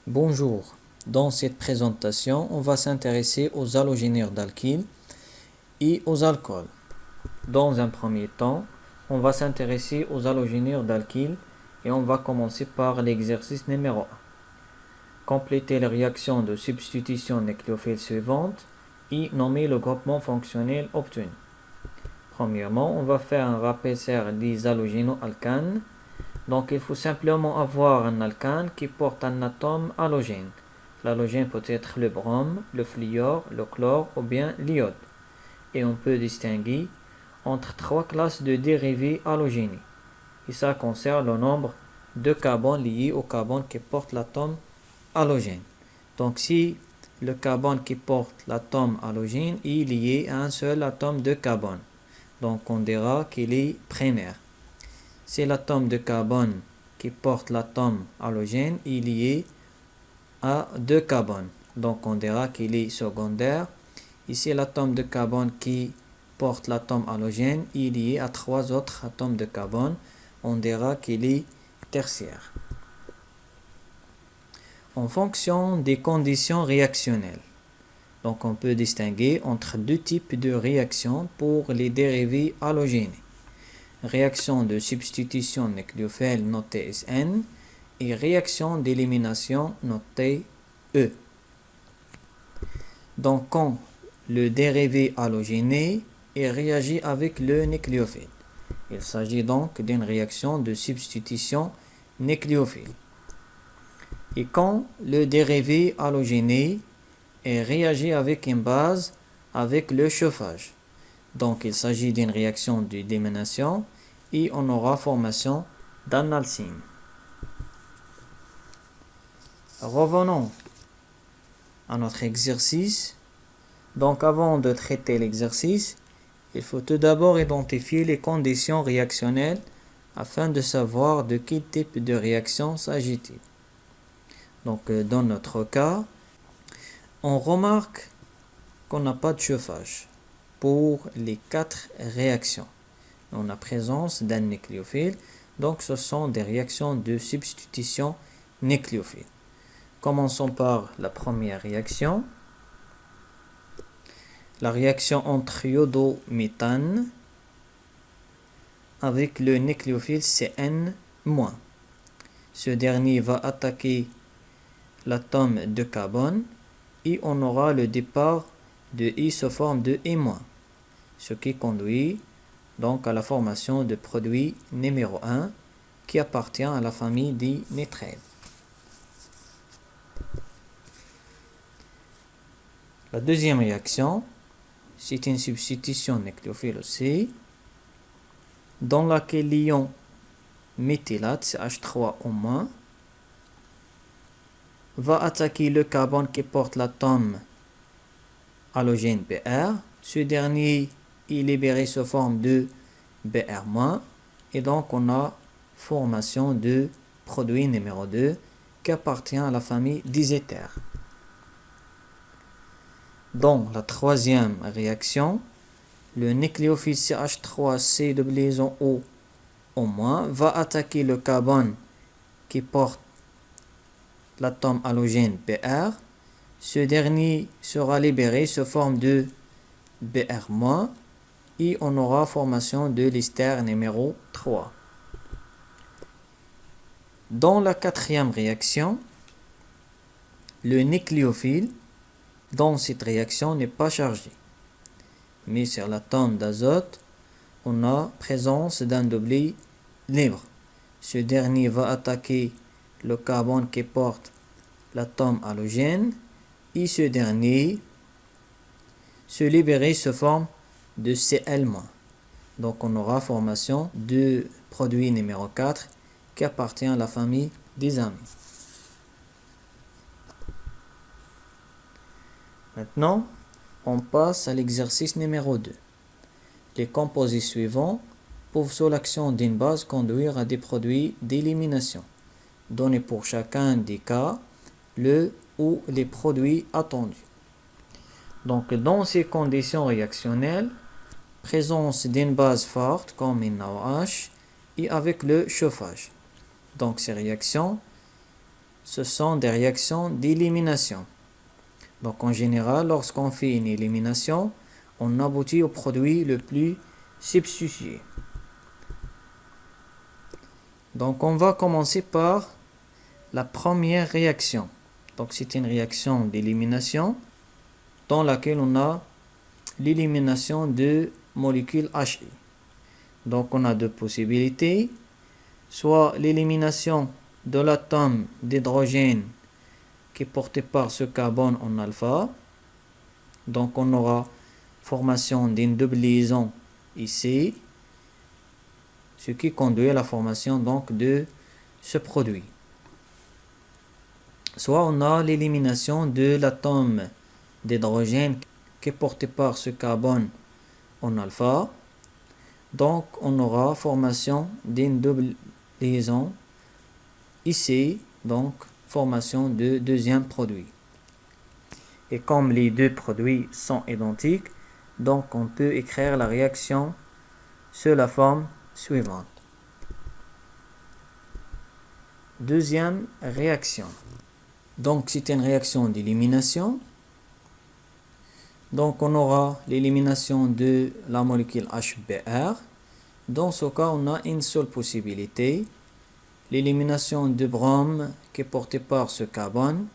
Bonjour, dans cette présentation, on va s'intéresser aux halogénaires d'alkyle et aux alcools. Dans un premier temps, on va s'intéresser aux halogénaires d'alkyle et on va commencer par l'exercice numéro 1. Compléter les réactions de substitution nucléophile suivantes et nommer le groupement fonctionnel obtenu. Premièrement, on va faire un rappel sur les halogénoalcanes. Donc, il faut simplement avoir un alcane qui porte un atome halogène. L'halogène peut être le brome, le fluor, le chlore ou bien l'iode. Et on peut distinguer entre trois classes de dérivés halogénés. Et ça concerne le nombre de carbone liés au carbone qui porte l'atome halogène. Donc, si le carbone qui porte l'atome halogène est lié à un seul atome de carbone, donc on dira qu'il est primaire. Si l'atome de carbone qui porte l'atome halogène est lié à deux carbones, donc on dira qu'il est secondaire. Ici, l'atome de carbone qui porte l'atome halogène est lié à trois autres atomes de carbone, on dira qu'il est tertiaire. En fonction des conditions réactionnelles, donc on peut distinguer entre deux types de réactions pour les dérivés halogénés. Réaction de substitution nucléophile notée Sn et réaction d'élimination notée E. Donc, quand le dérivé halogéné réagit avec le nucléophile, il s'agit donc d'une réaction de substitution nucléophile. Et quand le dérivé halogéné réagit avec une base avec le chauffage, donc il s'agit d'une réaction d'élimination et on aura formation d'un alcyne. Revenons à notre exercice. Donc avant de traiter l'exercice, il faut tout d'abord identifier les conditions réactionnelles afin de savoir de quel type de réaction s'agit-il. Donc dans notre cas, on remarque qu'on n'a pas de chauffage pour les quatre réactions. On a présence d'un nucléophile, donc ce sont des réactions de substitution nucléophile. Commençons par la première réaction. La réaction entre iodométhane avec le nucléophile Cn-. Ce dernier va attaquer l'atome de carbone et on aura le départ de I sous forme de I-, ce qui conduit donc à la formation de produit numéro 1 qui appartient à la famille des nitriles. La deuxième réaction, c'est une substitution nucléophile aussi, dans laquelle l'ion méthylate CH3O- va attaquer le carbone qui porte l'atome halogène Br. Ce dernier est libéré sous forme de Br-, et donc on a formation de produit numéro 2 qui appartient à la famille des éthers. Dans la troisième réaction, le nucléophile CH3C de liaison O- va attaquer le carbone qui porte l'atome halogène Br. Ce dernier sera libéré sous forme de Br- et on aura formation de l'ester numéro 3. Dans la quatrième réaction, le nucléophile dans cette réaction n'est pas chargé. Mais sur l'atome d'azote, on a présence d'un doublet libre. Ce dernier va attaquer le carbone qui porte l'atome halogène et ce dernier se libérer sous forme de Cl-. Donc on aura formation de produit numéro 4 qui appartient à la famille des amines. Maintenant, on passe à l'exercice numéro 2. Les composés suivants peuvent sous l'action d'une base conduire à des produits d'élimination. Donnez pour chacun des cas le ou les produits attendus. Donc dans ces conditions réactionnelles, présence d'une base forte comme NaOH et avec le chauffage. Donc ces réactions ce sont des réactions d'élimination. Donc en général, lorsqu'on fait une élimination, on aboutit au produit le plus substitué. Donc on va commencer par la première réaction. Donc c'est une réaction d'élimination dans laquelle on a l'élimination de molécules He. Donc on a deux possibilités, soit l'élimination de l'atome d'hydrogène qui est porté par ce carbone en alpha. Donc on aura formation d'une double liaison ici, ce qui conduit à la formation donc de ce produit. Soit on a l'élimination de l'atome d'hydrogène qui est porté par ce carbone en alpha. Donc on aura formation d'une double liaison ici, donc formation de deuxième produit. Et comme les deux produits sont identiques, donc on peut écrire la réaction sur la forme suivante. Deuxième réaction. Donc c'est une réaction d'élimination. Donc on aura l'élimination de la molécule HBr. Dans ce cas, on a une seule possibilité, l'élimination du brome qui est porté par ce carbone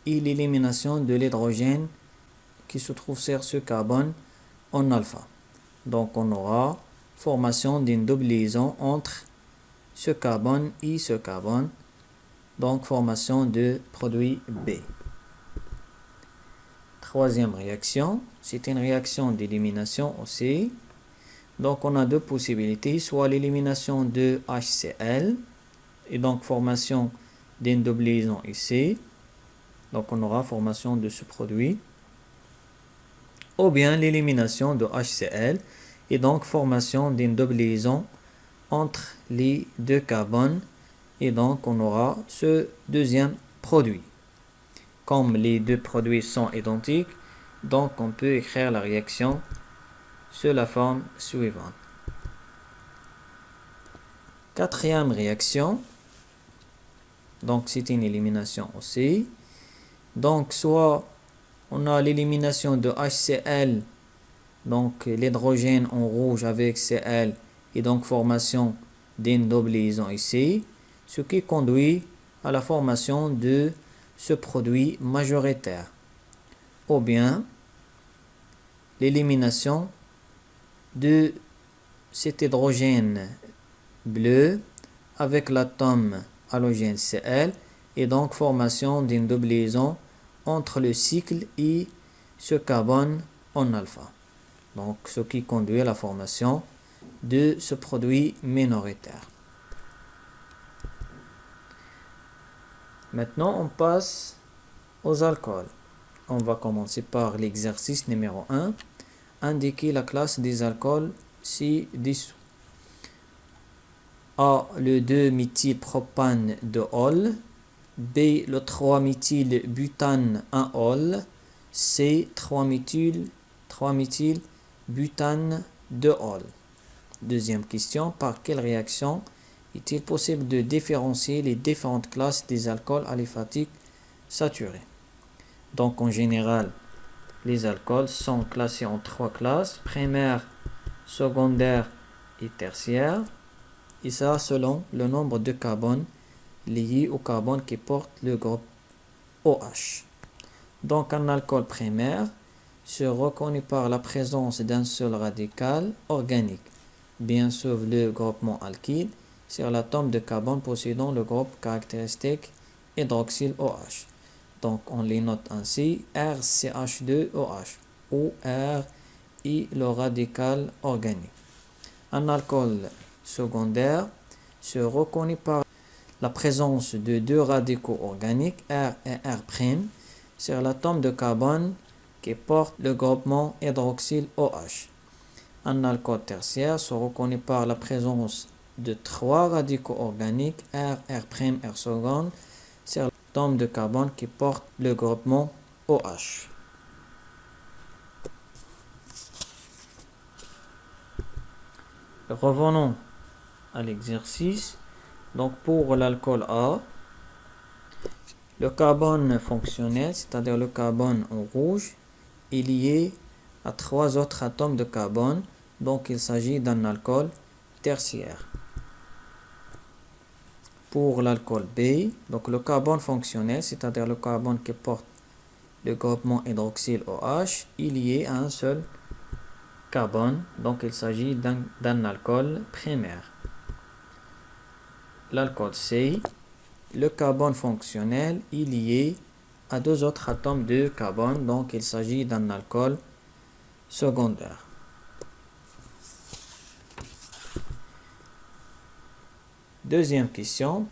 et l'élimination de l'hydrogène qui se trouve sur ce carbone en alpha. Donc on aura formation d'une double liaison entre ce carbone et ce carbone, donc formation de produit B. Troisième réaction, c'est une réaction d'élimination aussi. Donc on a deux possibilités, soit l'élimination de HCl, et donc formation d'une double liaison ici. Donc on aura formation de ce produit. Ou bien l'élimination de HCl, et donc formation d'une double liaison entre les deux carbones, et donc on aura ce deuxième produit. Comme les deux produits sont identiques, donc on peut écrire la réaction sur la forme suivante. Quatrième réaction, donc c'est une élimination aussi. Donc soit on a l'élimination de HCl, donc l'hydrogène en rouge avec Cl, et donc formation d'une double liaison ici, ce qui conduit à la formation de ce produit majoritaire. Ou bien l'élimination de cet hydrogène bleu avec l'atome halogène Cl, et donc formation d'une double liaison entre le cycle et ce carbone en alpha. Donc ce qui conduit à la formation de ce produit minoritaire. Maintenant on passe aux alcools. On va commencer par l'exercice numéro 1. Indiquer la classe des alcools ci-dessous. A. Le 2-méthylpropane de ol. B. Le 3-méthylbutane 1-ol. C. 3-méthylbutane de ol. Deuxième question. Par quelle réaction est-il possible de différencier les différentes classes des alcools aliphatiques saturés? Donc en général, les alcools sont classés en trois classes, primaire, secondaire et tertiaire. Et ça selon le nombre de carbone lié au carbone qui porte le groupe OH. Donc un alcool primaire se reconnaît par la présence d'un seul radical organique, bien sûr le groupement alkyle, sur l'atome de carbone possédant le groupe caractéristique hydroxyle OH. Donc on les note ainsi, RCH2OH, où R est le radical organique. Un alcool secondaire se reconnaît par la présence de deux radicaux organiques, R et R', sur l'atome de carbone qui porte le groupement hydroxyle OH. Un alcool tertiaire se reconnaît par la présence de trois radicaux organiques, R, R', R seconde, sur l'atome de carbone qui porte le groupement OH. Revenons à l'exercice. Donc pour l'alcool A, Le carbone fonctionnel, c'est-à-dire le carbone en rouge, est lié à 3 autres atomes de carbone, donc il s'agit d'un alcool tertiaire. Pour l'alcool B, donc le carbone fonctionnel, c'est-à-dire le carbone qui porte le groupement hydroxyle OH, est lié à un seul carbone, donc il s'agit d'un alcool primaire. L'alcool C, le carbone fonctionnel est lié à 2 autres atomes de carbone, donc il s'agit d'un alcool secondaire. Deuxième question.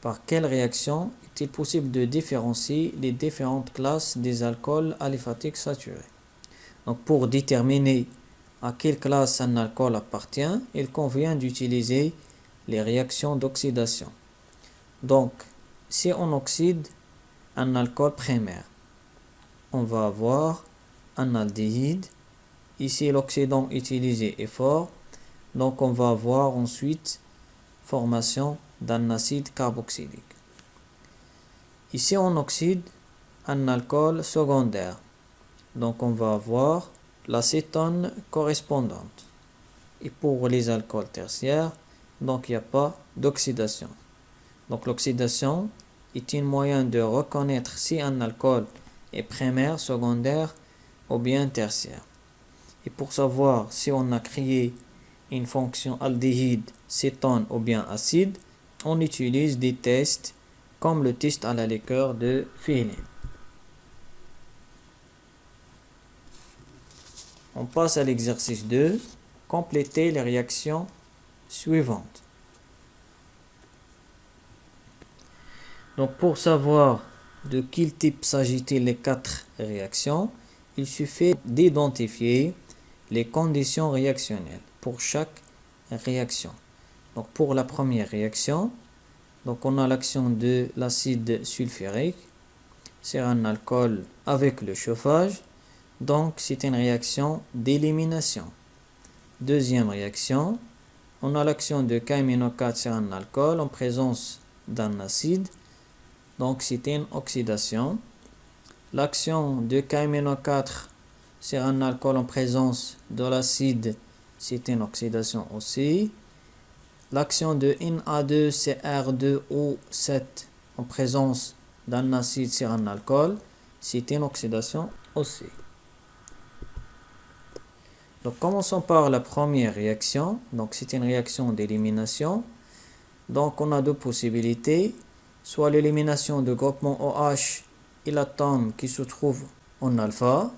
Par quelle réaction est-il possible de différencier les différentes classes des alcools aliphatiques saturés? Donc pour déterminer à quelle classe un alcool appartient, il convient d'utiliser les réactions d'oxydation. Donc, si on oxyde un alcool primaire, on va avoir un aldéhyde. Ici, l'oxydant utilisé est fort, donc on va avoir ensuite formation d'un acide carboxylique. Ici, on oxyde un alcool secondaire, donc on va avoir l'acétone correspondante. Et pour les alcools tertiaires, donc il n'y a pas d'oxydation. Donc l'oxydation est un moyen de reconnaître si un alcool est primaire, secondaire ou bien tertiaire. Et pour savoir si on a créé une fonction aldéhyde, cétone ou bien acide, on utilise des tests comme le test à la liqueur de Feeling. On passe à l'exercice 2. Compléter les réactions suivantes. Donc pour savoir de quel type s'agit-il les 4 réactions, il suffit d'identifier les conditions réactionnelles pour chaque réaction. Donc pour la première réaction, donc on a l'action de l'acide sulfurique, c'est un alcool avec le chauffage, donc c'est une réaction d'élimination. Deuxième réaction, on a l'action de K-4 sur un alcool en présence d'un acide, donc c'est une oxydation. L'action de K-4 sur un alcool en présence de l'acide, c'est une oxydation aussi. L'action de Na2CR2O7 en présence d'un acide sur un alcool, c'est une oxydation aussi. Donc commençons par la première réaction. Donc c'est une réaction d'élimination. Donc on a 2 possibilités, soit l'élimination de groupement OH et l'atome qui se trouve en alpha.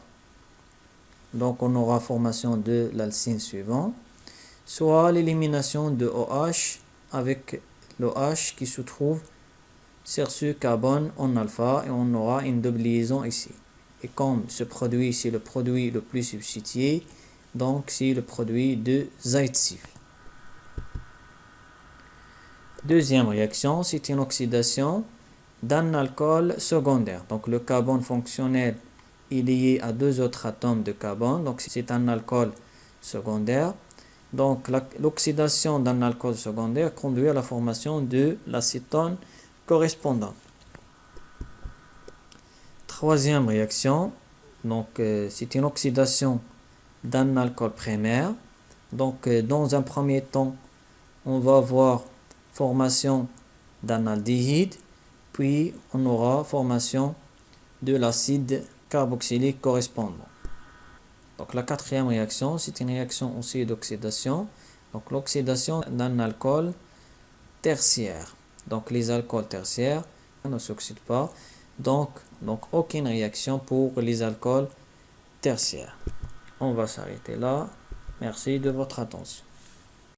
Donc on aura formation de l'alcine suivant, soit l'élimination de OH avec l'OH qui se trouve sur ce carbone en alpha et on aura une double liaison ici. Et comme ce produit c'est le produit le plus substitué, donc c'est le produit de Zaïtsif. Deuxième réaction, c'est une oxydation d'un alcool secondaire. Donc le carbone fonctionnel est lié à 2 autres atomes de carbone, donc c'est un alcool secondaire. Donc l'oxydation d'un alcool secondaire conduit à la formation de l'acétone correspondant. Troisième réaction, donc c'est une oxydation d'un alcool primaire. Donc dans un premier temps, on va avoir formation d'un aldéhyde, puis on aura formation de l'acide carboxylique correspondant. Donc la quatrième réaction, c'est une réaction aussi d'oxydation. Donc l'oxydation d'un alcool tertiaire. Donc les alcools tertiaires ne s'oxydent pas. Donc aucune réaction pour les alcools tertiaires. On va s'arrêter là. Merci de votre attention.